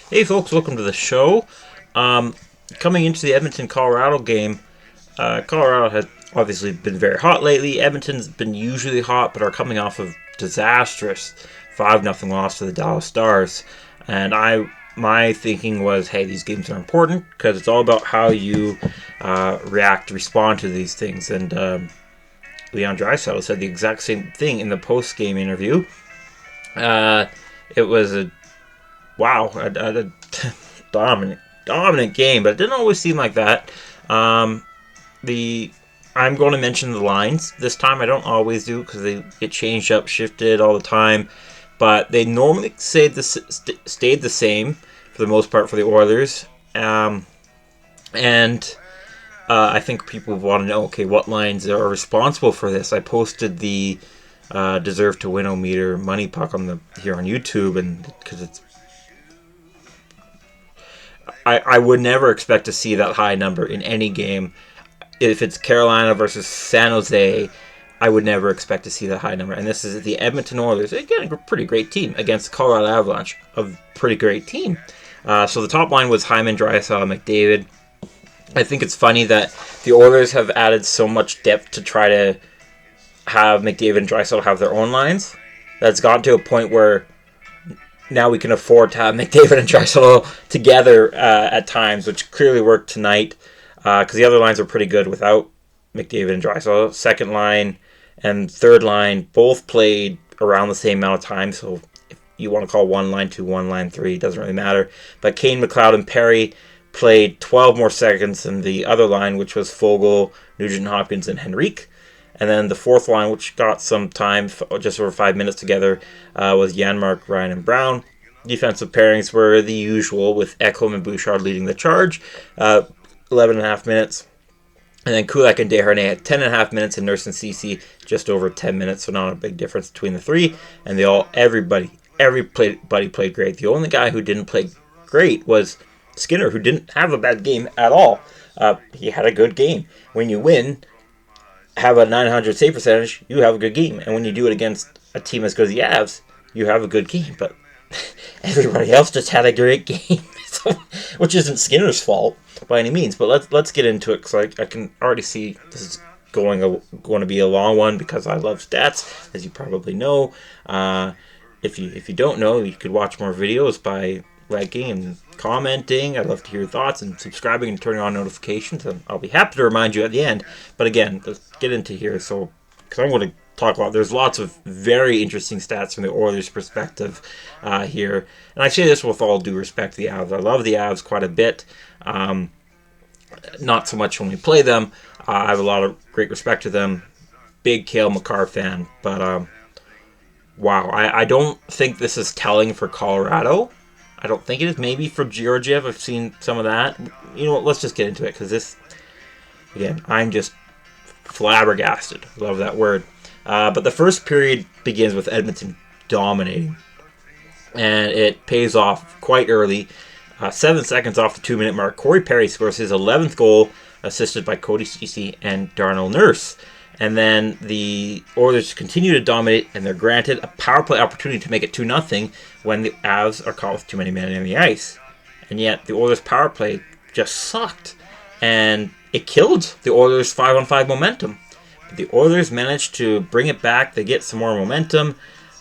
Hey folks, welcome to the show. Um, Coming into the Edmonton Colorado game, Colorado has obviously been very hot lately. Edmonton's been usually hot, but are coming off of disastrous 5-0 loss to the Dallas Stars. And my thinking was, hey, these games are important because it's all about how you react, respond to these things. And Leon Draisaitl said the exact same thing in the post game interview. It was a wow, a dominant game, but it didn't always seem like that. The I'm going to mention the lines this time. I don't always do because they get changed up, shifted all the time, but they normally stayed the same for the most part for the Oilers. And I think people want to know, okay, what lines are responsible for this. I posted the deserve to win meter money puck here on YouTube, and because I would never expect to see that high number in any game. If it's Carolina versus San Jose, I would never expect to see that high number. And this is the Edmonton Oilers, again, a pretty great team, against the Colorado Avalanche, a pretty great team. So the top line was Hyman, Draisaitl, McDavid. I think it's funny that the Oilers have added so much depth to try to have McDavid and Draisaitl have their own lines. That's gotten to a point where now we can afford to have McDavid and Draisaitl together at times, which clearly worked tonight because the other lines are pretty good without McDavid and Draisaitl. Second line and third line both played around the same amount of time, so if you want to call one line 2, one line 3, it doesn't really matter. But Kane, McLeod, and Perry played 12 more seconds than the other line, which was Foegele, Nugent Hopkins, and Henrique. And then the fourth line, which got some time, just over 5 minutes together, was Janmark, Ryan, and Brown. Defensive pairings were the usual, with Ekholm and Bouchard leading the charge, 11.5 minutes. And then Kulak and Desharnais had 10.5 minutes, and Nurse and Ceci just over 10 minutes, so not a big difference between the three. And everybody played great. The only guy who didn't play great was Skinner, who didn't have a bad game at all. He had a good game. When you win, have a 900 save percentage, you have a good game. And when you do it against a team as good as the Avs, you have a good game. But everybody else just had a great game, which isn't Skinner's fault by any means. But let's get into it, because I can already see this is going to be a long one, because I love stats, as you probably know. If you don't know, you could watch more videos by liking and commenting. I'd love to hear your thoughts, and subscribing and turning on notifications, and I'll be happy to remind you at the end. But again, let's get into here. So, because I'm going to talk about, there's lots of very interesting stats from the Oilers' perspective here, and I say this with all due respect to the Avs. I love the Avs quite a bit. Not so much when we play them. I have a lot of great respect to them. Big Cale Makar fan, but wow, I don't think this is telling for Colorado. I don't think it is. Maybe for Georgiev, I've seen some of that. You know what? Let's just get into it, because this, again, I'm just flabbergasted. Love that word. But the first period begins with Edmonton dominating, and it pays off quite early. 7 seconds off the 2-minute mark, Corey Perry scores his 11th goal, assisted by Cody Ceci and Darnell Nurse. And then the Oilers continue to dominate, and they're granted a power play opportunity to make it 2-0 when the Avs are caught with too many men on the ice. And yet the Oilers' power play just sucked, and it killed the Oilers' 5-on-5 momentum. But the Oilers managed to bring it back. They get some more momentum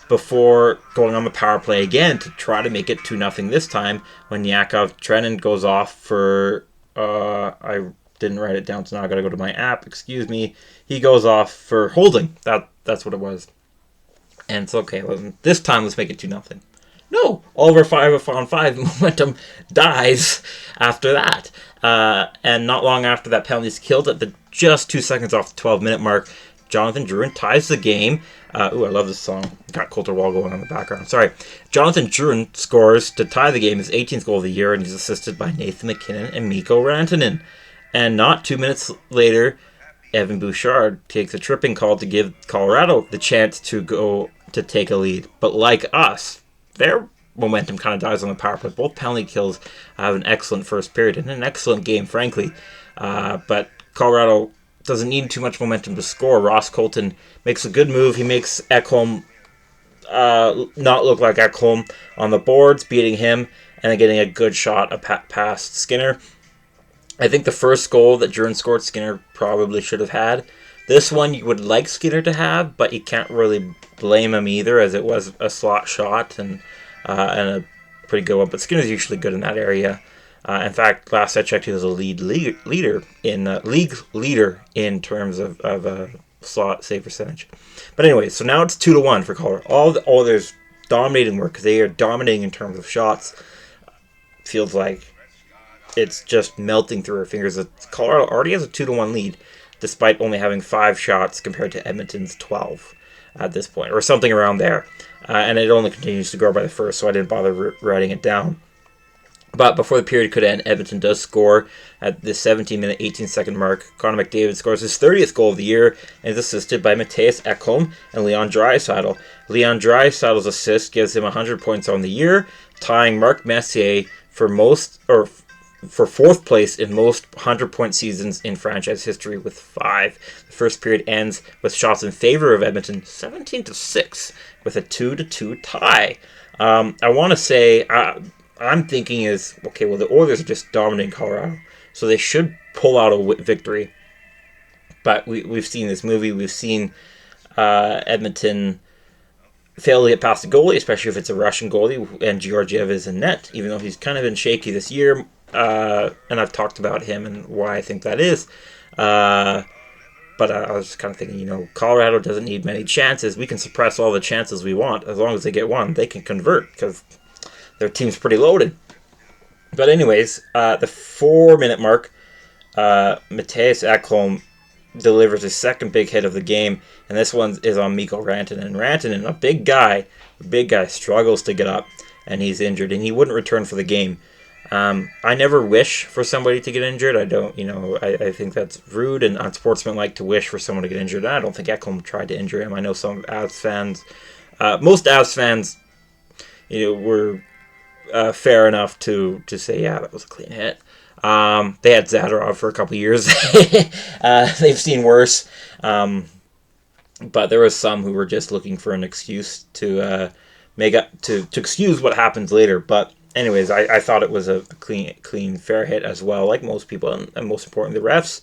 before going on the power play again to try to make it 2-0 this time, when Yakov Trenin goes off for... I didn't write it down, so now I gotta go to my app. Excuse me. He goes off for holding. That's what it was. And it's okay. This time, let's make it 2-0. No, all of our 5-on-5 momentum dies after that. And not long after that penalty is killed, at just 2 seconds off the 12-minute mark, Jonathan Drouin ties the game. I love this song. Got Coulter Wall going on in the background. Sorry. Jonathan Drouin scores to tie the game, his 18th goal of the year, and he's assisted by Nathan McKinnon and Mikko Rantanen. And not 2 minutes later, Evan Bouchard takes a tripping call to give Colorado the chance to go to take a lead. But like us, their momentum kind of dies on the power play. Both penalty kills have an excellent first period and an excellent game, frankly. But Colorado doesn't need too much momentum to score. Ross Colton makes a good move. He makes Ekholm not look like Ekholm on the boards, beating him. and then getting a good shot past Skinner. I think the first goal that Jordan scored, Skinner probably should have had. This one you would like Skinner to have, but you can't really blame him either, as it was a slot shot and a pretty good one. But Skinner's usually good in that area. In fact, last I checked, he was a league leader in terms of slot save percentage. But anyway, so now it's 2-1 for Colorado. All the Oilers dominating work because they are dominating in terms of shots. Feels like it's just melting through our fingers. Colorado already has a 2-1 lead, despite only having 5 shots compared to Edmonton's 12 at this point, or something around there. And it only continues to grow by the first, so I didn't bother writing it down. But before the period could end, Edmonton does score at the 17-minute, 18-second mark. Connor McDavid scores his 30th goal of the year and is assisted by Mattias Ekholm and Leon Draisaitl. Leon Draisaitl's assist gives him 100 points on the year, tying Mark Messier for fourth place in most 100-point seasons in franchise history with 5. The first period ends with shots in favor of Edmonton, 17-6, with a 2-2 tie. I want to say, I'm thinking is, okay, well, the Oilers are just dominating Colorado, so they should pull out a victory. But we've seen this movie. We've seen Edmonton fail to get past the goalie, especially if it's a Russian goalie, and Georgiev is in net, even though he's kind of been shaky this year. And I've talked about him and why I think that is. But I was just kind of thinking, Colorado doesn't need many chances. We can suppress all the chances we want. As long as they get one, they can convert because their team's pretty loaded. But anyways, the 4-minute mark, Mattias Ekholm delivers his second big hit of the game, and this one is on Mikko Rantanen. Rantanen, a big guy, struggles to get up, and he's injured, and he wouldn't return for the game. I never wish for somebody to get injured. I don't, I think that's rude and unsportsmanlike to wish for someone to get injured. And I don't think Ekholm tried to injure him. I know some Avs fans, most Avs fans, were fair enough to say, yeah, that was a clean hit. They had Zadorov for a couple years. They've seen worse. But there was some who were just looking for an excuse to to excuse what happens later. But anyways, I thought it was a clean, fair hit as well, like most people, and most importantly, the refs.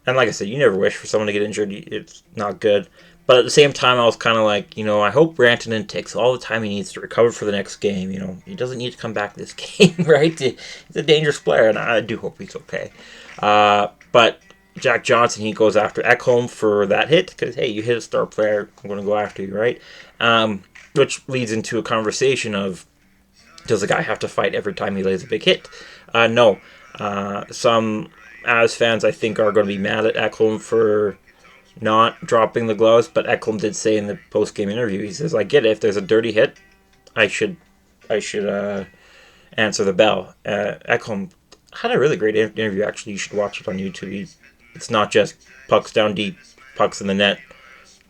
And like I said, you never wish for someone to get injured. It's not good. But at the same time, I was kind of like, I hope Rantanen takes all the time he needs to recover for the next game. He doesn't need to come back this game, right? He's a dangerous player, and I do hope he's okay. But Jack Johnson, he goes after Ekholm for that hit, because, hey, you hit a star player, I'm going to go after you, right? Which leads into a conversation of, does the guy have to fight every time he lays a big hit? No. Some Avs fans, I think, are going to be mad at Ekholm for not dropping the gloves, but Ekholm did say in the post-game interview, he says, I get it, if there's a dirty hit, I should answer the bell. Ekholm had a really great interview, actually. You should watch it on YouTube. It's not just pucks down deep, pucks in the net,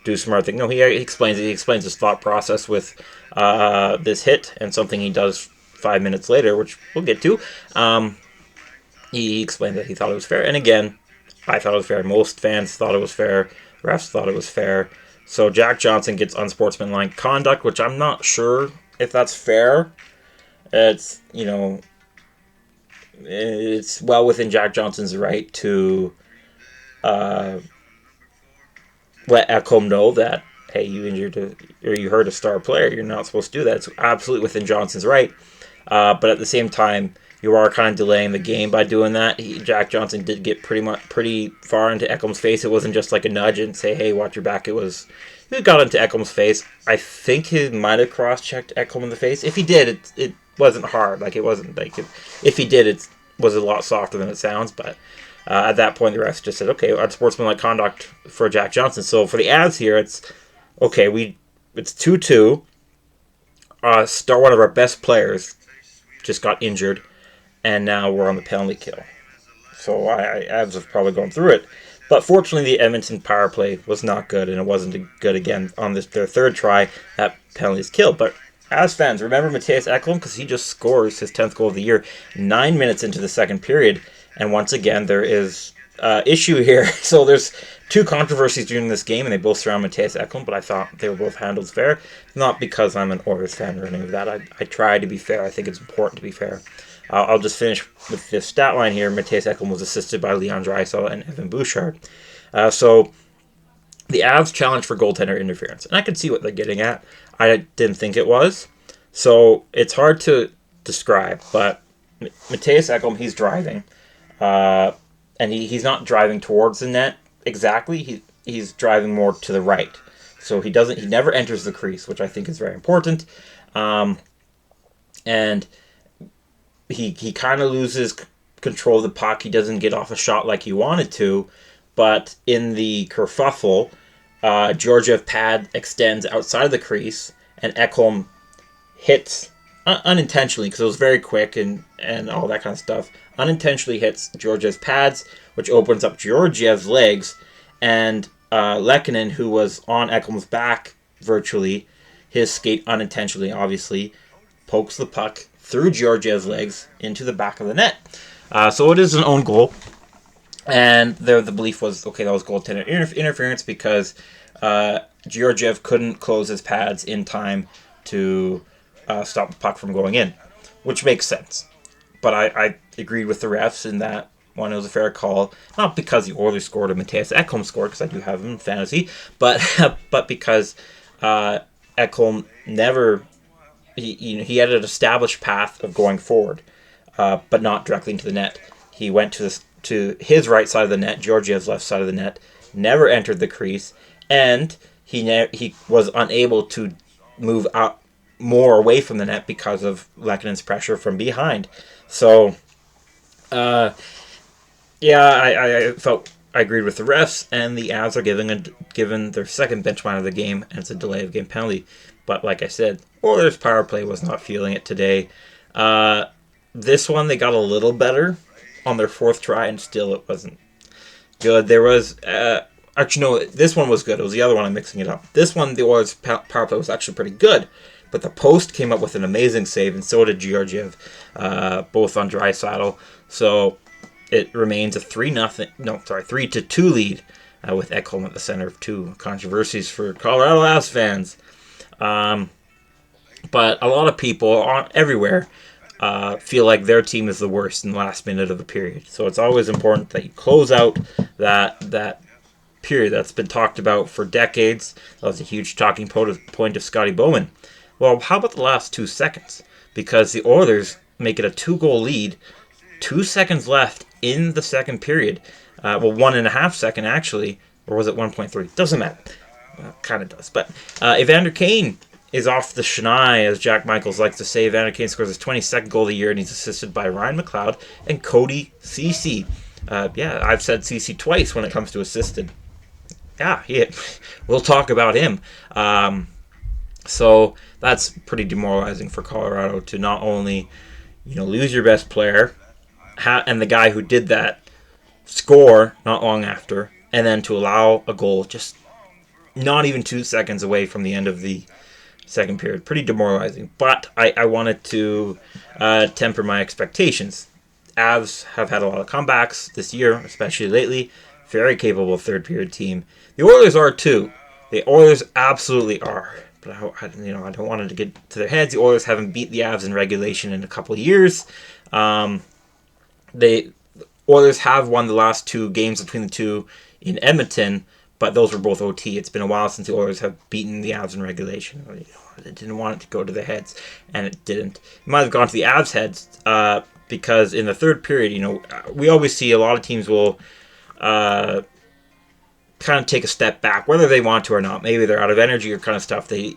do smart thing. No, he explains it. He explains his thought process with this hit and something he does 5 minutes later, which we'll get to. He explained that he thought it was fair, and again, I thought it was fair. Most fans thought it was fair. Refs thought it was fair. So Jack Johnson gets unsportsmanlike conduct, which I'm not sure if that's fair. It's, it's well within Jack Johnson's right to let Ekholm know that, hey, you hurt a star player. You're not supposed to do that. It's absolutely within Johnson's right. But at the same time, you are kind of delaying the game by doing that. Jack Johnson did get pretty far into Ekholm's face. It wasn't just like a nudge and say, hey, watch your back. He got into Ekholm's face. I think he might have cross-checked Ekholm in the face. If he did, it wasn't hard. Like, it wasn't like, if he did, it was a lot softer than it sounds. But at that point, the refs just said, okay, unsportsmanlike conduct for Jack Johnson. So for the Avs here, it's, okay, it's 2-2. One of our best players just got injured, and now we're on the penalty kill. So Avs have probably gone through it. But fortunately, the Edmonton power play was not good, and it wasn't good again on their third try. That penalty is killed. But as fans, remember Mattias Ekholm, because he just scores his 10th goal of the year 9 minutes into the second period. And once again, there is issue here. So there's two controversies during this game, and they both surround Mattias Ekholm, but I thought they were both handled fair. Not because I'm an Oilers fan or any of that. I try to be fair. I think it's important to be fair. I'll just finish with this stat line here. Mattias Ekholm was assisted by Leon Draisaitl and Evan Bouchard. So the Avs challenged for goaltender interference, and I can see what they're getting at. I didn't think it was. So it's hard to describe, but Mattias Ekholm, he's driving. And he's not driving towards the net exactly. He's driving more to the right. So he never enters the crease, which I think is very important. And he kind of loses control of the puck. He doesn't get off a shot like he wanted to. But in the kerfuffle, Georgiev pad extends outside of the crease, and Ekholm hits unintentionally, because it was very quick and all that kind of stuff, unintentionally hits Georgiev's pads, which opens up Georgiev's legs, and Lehkonen, who was on Ekholm's back virtually, his skate unintentionally, obviously, pokes the puck through Georgiev's legs into the back of the net. So it is an own goal, and the belief was, okay, that was goaltender interference because Georgiev couldn't close his pads in time to stop the puck from going in, which makes sense. But I agreed with the refs in that one. It was a fair call, not because the Oilers scored or Mattias Ekholm scored, because I do have him in fantasy, but because Ekholm never, he had an established path of going forward, but not directly into the net. He went to his right side of the net, Georgiev's left side of the net, never entered the crease, and he was unable to move out more away from the net because of Lehkonen's pressure from behind. So, I felt I agreed with the refs, and the Avs are given their second bench line of the game, and it's a delay of game penalty. But like I said, Oilers' power play was not feeling it today. This one, they got a little better on their fourth try, and still it wasn't good. There was... actually, no, this one was good. It was the other one. I'm mixing it up. This one, the Oilers' power play was actually pretty good. But the post came up with an amazing save, and so did Georgiev, both on Draisaitl. So it remains a 3-2 lead with Ekholm at the center of two controversies for Colorado Avs fans. But a lot of people everywhere feel like their team is the worst in the last minute of the period. So it's always important that you close out that period that's been talked about for decades. That was a huge talking point of Scotty Bowman. Well, how about the last 2 seconds? Because the Oilers make it a 2-goal lead, 2 seconds left in the second period. 1.5 seconds actually, or was it 1.3? Doesn't matter. Kind of does. But Evander Kane is off the schneid, as Jack Michaels likes to say. Evander Kane scores his 22nd goal of the year, and he's assisted by Ryan McLeod and Cody Ceci. I've said Ceci twice when it comes to assisted. We'll talk about him. So that's pretty demoralizing for Colorado to not only, lose your best player, and the guy who did that score not long after, and then to allow a goal just not even 2 seconds away from the end of the second period. Pretty demoralizing. But I wanted to temper my expectations. Avs have had a lot of comebacks this year, especially lately. Very capable third period team. The Oilers are too. The Oilers absolutely are. But I don't want it to get to their heads. The Oilers haven't beat the Avs in regulation in a couple of years. The Oilers have won the last 2 games between the two in Edmonton, but those were both OT. It's been a while since the Oilers have beaten the Avs in regulation. They didn't want it to go to their heads, and it didn't. It might have gone to the Avs' heads because in the third period, we always see a lot of teams will kind of take a step back, whether they want to or not. Maybe they're out of energy or kind of stuff. They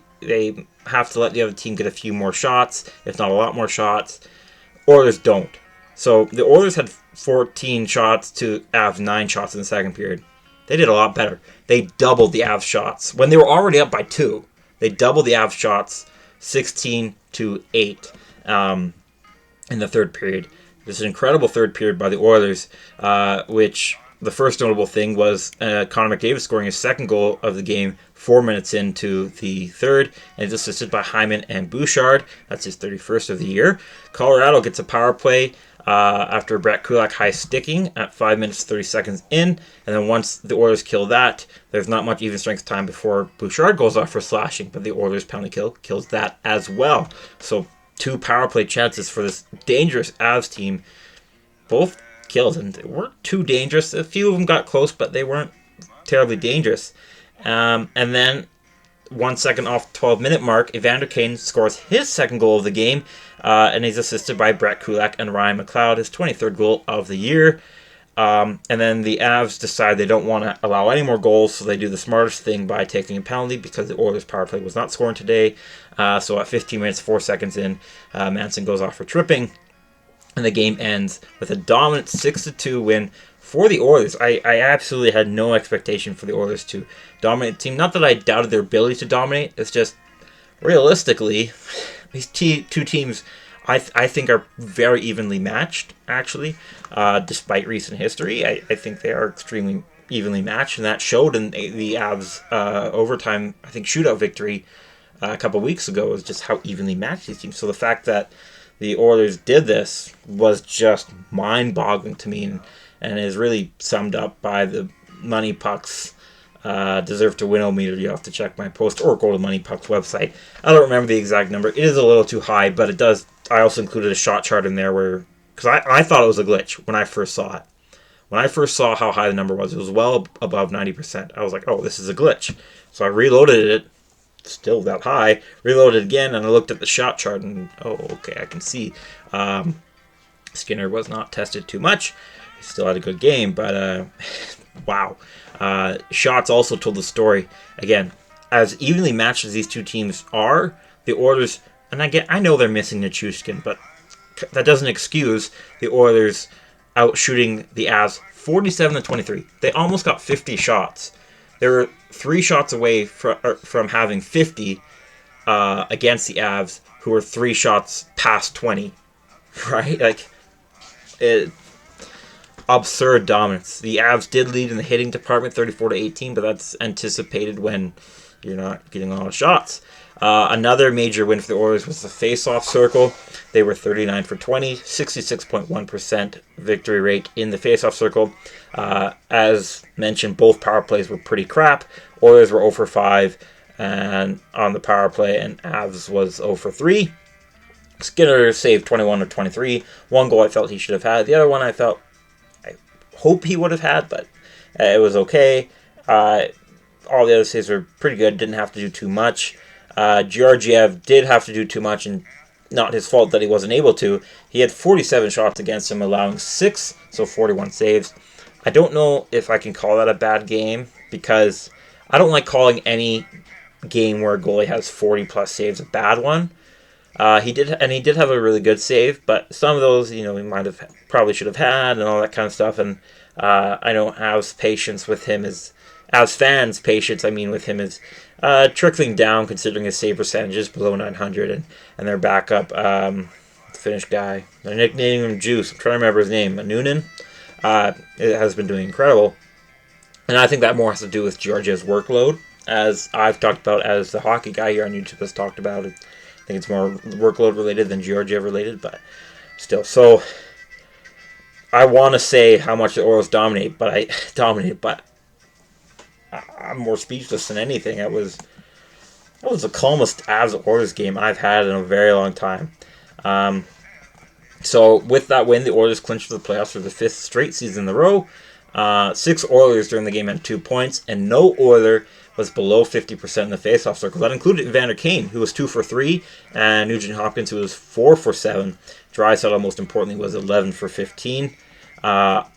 have to let the other team get a few more shots, if not a lot more shots. Oilers don't. So the Oilers had 14 shots to Avs 9 shots in the second period. They did a lot better. They doubled the Avs shots. When they were already up by 2, they doubled the Avs shots 16-8 in the third period. This is an incredible third period by the Oilers, which the first notable thing was Connor McDavid scoring his second goal of the game 4 minutes into the third, and is assisted by Hyman and Bouchard. That's his 31st of the year. Colorado gets a power play after Brett Kulak high sticking at 5 minutes 30 seconds in, and then once the Oilers kill that, there's not much even strength time before Bouchard goes off for slashing, but the Oilers penalty kill kills that as well. So 2 power play chances for this dangerous Avs team, both killed, and they weren't too dangerous. A few of them got close, but they weren't terribly dangerous. And then 1 second off the 12-minute mark, Evander Kane scores his second goal of the game, and he's assisted by Brett Kulak and Ryan McLeod, his 23rd goal of the year. And then the Avs decide they don't want to allow any more goals, so they do the smartest thing by taking a penalty because the Oilers' power play was not scoring today. So at 15 minutes, 4 seconds in, Manson goes off for tripping, and the game ends with a dominant 6-2 win for the Oilers. I absolutely had no expectation for the Oilers to dominate the team. Not that I doubted their ability to dominate. It's just, realistically, these two teams, I think, are very evenly matched, actually. Despite recent history, I think they are extremely evenly matched, and that showed in the Avs' overtime, I think, shootout victory a couple weeks ago, was just how evenly matched these teams. So the fact that the Oilers did this was just mind-boggling to me, and is really summed up by the Money Pucks deserve to win meter. You have to check my post or go to Money Pucks website. I don't remember the exact number. It is a little too high, but it does. I also included a shot chart in there because I thought it was a glitch when I first saw it. When I first saw how high the number was, it was well above 90%. I was like, oh, this is a glitch. So I reloaded it. Still that high. Reloaded again, and I looked at the shot chart, and okay, I can see Skinner was not tested too much. He still had a good game, but wow. Shots also told the story. Again, as evenly matched as these two teams are, the Oilers, and I know they're missing Nichushkin, but that doesn't excuse the Oilers outshooting the Avs 47-23. They almost got 50 shots. They were 3 shots away from having 50 against the Avs, who were 3 shots past 20. Right? Like, absurd dominance. The Avs did lead in the hitting department 34-18, but that's anticipated when you're not getting a lot of shots. Another major win for the Oilers was the face-off circle. They were 39 for 20, 66.1% victory rate in the face-off circle. As mentioned, both power plays were pretty crap. Oilers were 0 for 5 and on the power play, and Avs was 0 for 3. Skinner saved 21 of 23. One goal I felt he should have had. The other one I hope he would have had, but it was okay. All the other saves were pretty good. Didn't have to do too much. Georgiev did have to do too much, and not his fault that he wasn't able to. He had 47 shots against him, allowing 6, so 41 saves. I don't know if I can call that a bad game, because I don't like calling any game where a goalie has 40-plus saves a bad one. He did have a really good save, but some of those, he probably should have had, and all that kind of stuff. And I don't have patience with him as fans' patience. With him is trickling down, considering his save percentage is below 900, and their backup, Finnish guy, they're nicknaming him Juice. I'm trying to remember his name, Noonan. It has been doing incredible, and I think that more has to do with Georgia's workload, as I've talked about, as the hockey guy here on YouTube has talked about it. I think it's more workload related than Georgia related, but still. So I want to say how much the Orioles dominated, but I'm more speechless than anything. That was the calmest Avs Orioles game I've had in a very long time. So with that win, the Oilers clinched the playoffs for the 5th straight season in a row. 6 Oilers during the game had 2 points, and no Oiler was below 50% in the faceoff circle. That included Evander Kane, who was 2 for 3, and Nugent Hopkins, who was 4 for 7. Draisaitl, most importantly, was 11 for 15.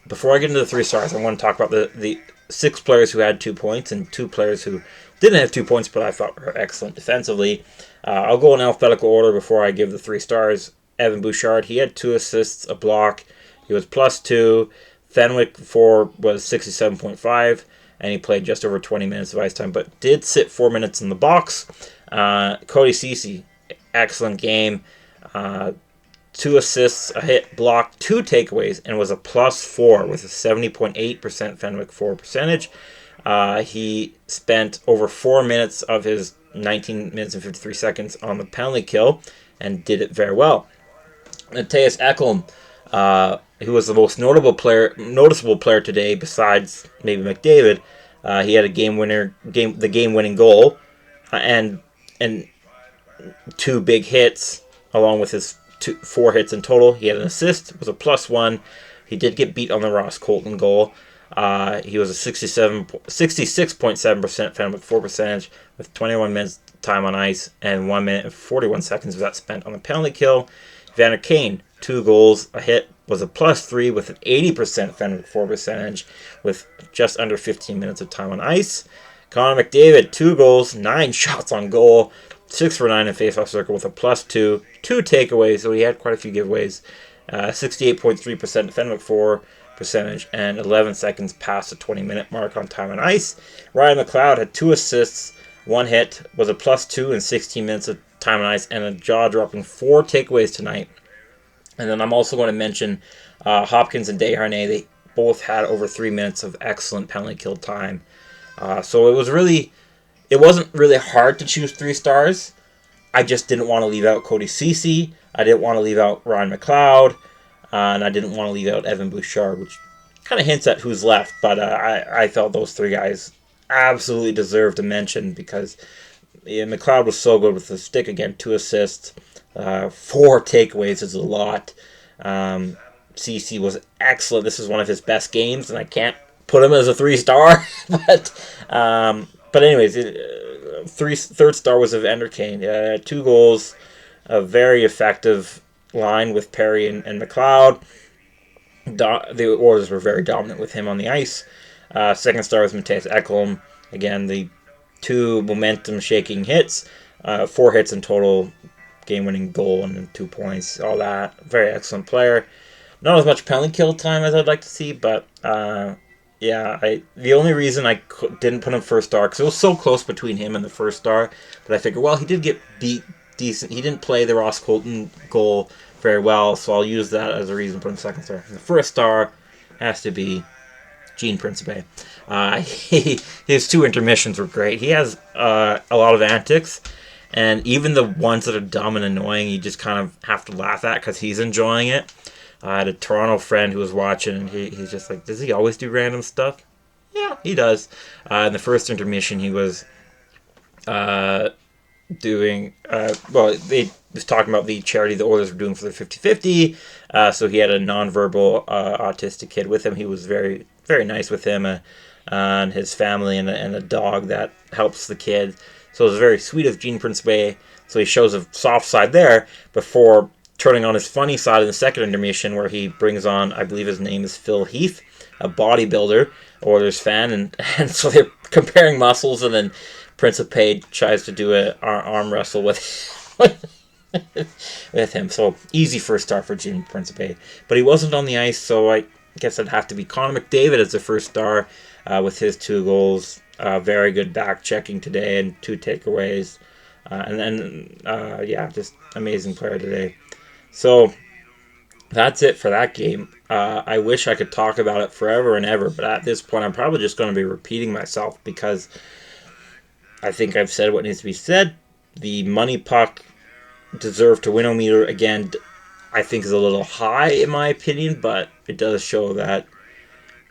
Before I get into the 3 stars, I want to talk about the 6 players who had 2 points and 2 players who didn't have 2 points, but I thought were excellent defensively. I'll go in alphabetical order before I give the 3 stars. Evan Bouchard, he had 2 assists, a block. He was +2. Fenwick was 67.5. And he played just over 20 minutes of ice time, but did sit 4 minutes in the box. Cody Ceci, excellent game. 2 assists, a hit, block, 2 takeaways, and was a +4 with a 70.8% Fenwick 4 percentage. He spent over 4 minutes of his 19 minutes and 53 seconds on the penalty kill and did it very well. Mattias Ekholm, who was the most noticeable player today besides maybe McDavid, he had a the game-winning goal, and 2 big hits along with his 4 hits in total. He had an assist, was a +1. He did get beat on the Ross Colton goal. He was a 66.7% Fenwick 4 percentage with 21 minutes time on ice and 1 minute and 41 seconds of that spent on the penalty kill. Vander Kane, 2 goals, a hit, was a +3 with an 80% Fenwick 4 percentage with just under 15 minutes of time on ice. Connor McDavid, 2 goals, 9 shots on goal, 6 for 9 in faceoff circle with a +2, 2 takeaways, so he had quite a few giveaways. 68.3% Fenwick 4 percentage and 11 seconds past the 20-minute mark on time on ice. Ryan McLeod had 2 assists, 1 hit, was a +2 in 16 minutes of time on ice, and a jaw-dropping 4 takeaways tonight. And then I'm also going to mention Hopkins and Desharnais. They both had over 3 minutes of excellent penalty kill time. So it wasn't really hard to choose 3 stars. I just didn't want to leave out Cody Ceci. I didn't want to leave out Ryan McLeod. And I didn't want to leave out Evan Bouchard, which kind of hints at who's left. But I felt those 3 guys absolutely deserved a mention because McLeod was so good with the stick again. 2 assists, 4 takeaways is a lot. CC was excellent. This is one of his best games, and I can't put him as a 3-star. but anyways, third star was Evander Kane. 2 goals, a very effective line with Perry and McLeod. The Oilers were very dominant with him on the ice. Second star was Mattias Ekholm. Again, the 2 momentum-shaking hits, 4 hits in total, game-winning goal and 2 points, all that. Very excellent player. Not as much penalty kill time as I'd like to see, but the only reason I didn't put him first star, because it was so close between him and the first star, but I figured, well, he did get beat decent. He didn't play the Ross Colton goal very well, so I'll use that as a reason to put him second star. The first star has to be Gene Principe. His 2 intermissions were great. He has a lot of antics, and even the ones that are dumb and annoying, you just kind of have to laugh at because he's enjoying it. I had a Toronto friend who was watching, and he's just like, does he always do random stuff? Yeah, he does. In the first intermission, he was they was talking about the charity the Oilers were doing for their 50-50. So he had a nonverbal autistic kid with him. He was very, very nice with him and his family and a dog that helps the kid. So it was very sweet of Gene Principe. So he shows a soft side there before turning on his funny side in the second intermission where he brings on, I believe his name is Phil Heath, a bodybuilder, Oilers fan. And so they're comparing muscles, and then Principe tries to do an arm wrestle with him. So easy first star for Gene Principe. But he wasn't on the ice, so I guess it'd have to be Connor McDavid as the first star with his 2 goals. Very good back checking today and 2 takeaways. Just amazing player today. So that's it for that game. I wish I could talk about it forever and ever, but at this point I'm probably just going to be repeating myself because I think I've said what needs to be said. The money puck deserved to win-o-meter, again, I think is a little high in my opinion, but it does show that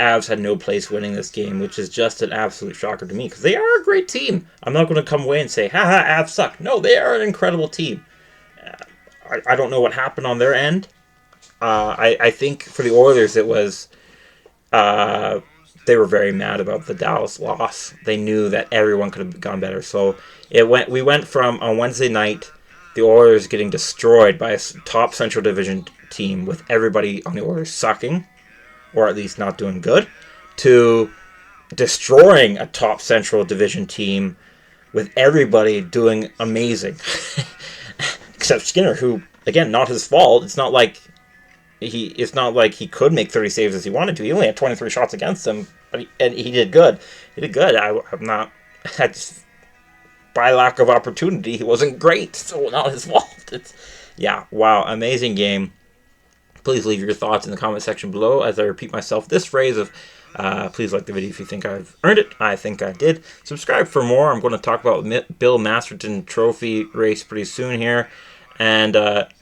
Avs had no place winning this game, which is just an absolute shocker to me because they are a great team. I'm not going to come away and say, haha, Avs suck. No, they are an incredible team. I don't know what happened on their end. I think for the Oilers it was they were very mad about the Dallas loss. They knew that everyone could have gone better. So we went from on Wednesday night the Oilers getting destroyed by a top Central Division team with everybody on the Oilers sucking, or at least not doing good, to destroying a top Central Division team with everybody doing amazing. Except Skinner, who, again, not his fault. It's not like he could make 30 saves as he wanted to. He only had 23 shots against him, but he did good. He did good. By lack of opportunity, he wasn't great, so not his fault. Yeah, wow, amazing game. Please leave your thoughts in the comment section below as I repeat myself. This phrase of please like the video if you think I've earned it. I think I did. Subscribe for more. I'm going to talk about Bill Masterton Trophy race pretty soon here. And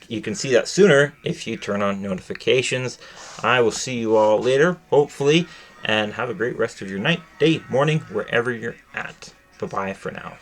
you can see that sooner if you turn on notifications. I will see you all later, hopefully. And have a great rest of your night, day, morning, wherever you're at. Bye-bye for now.